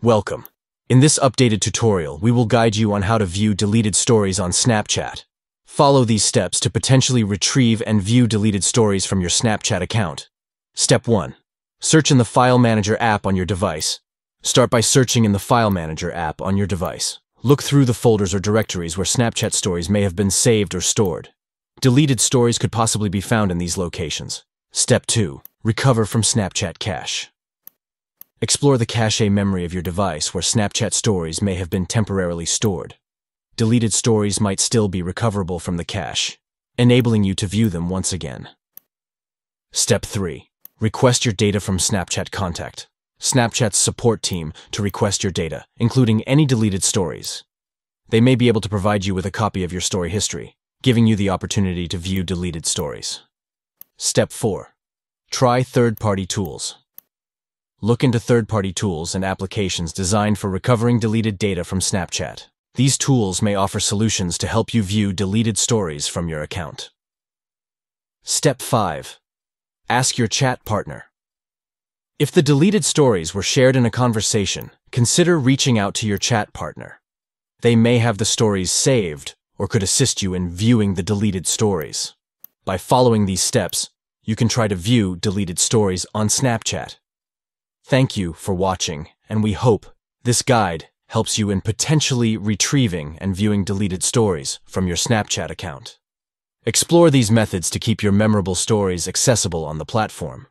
Welcome. In this updated tutorial, we will guide you on how to view deleted stories on Snapchat. Follow these steps to potentially retrieve and view deleted stories from your Snapchat account. Step 1. Search in the File Manager app on your device. Start by searching in the File Manager app on your device. Look through the folders or directories where Snapchat stories may have been saved or stored. Deleted stories could possibly be found in these locations. Step 2. Recover from Snapchat cache. Explore the cache memory of your device where Snapchat stories may have been temporarily stored. Deleted stories might still be recoverable from the cache, enabling you to view them once again. Step 3. Request your data from Snapchat Contact, Snapchat's support team, to request your data, including any deleted stories. They may be able to provide you with a copy of your story history, giving you the opportunity to view deleted stories. Step 4. Try third-party tools. Look into third-party tools and applications designed for recovering deleted data from Snapchat. These tools may offer solutions to help you view deleted stories from your account. Step 5. Ask your chat partner. If the deleted stories were shared in a conversation, consider reaching out to your chat partner. They may have the stories saved or could assist you in viewing the deleted stories. By following these steps, you can try to view deleted stories on Snapchat. Thank you for watching, and we hope this guide helps you in potentially retrieving and viewing deleted stories from your Snapchat account. Explore these methods to keep your memorable stories accessible on the platform.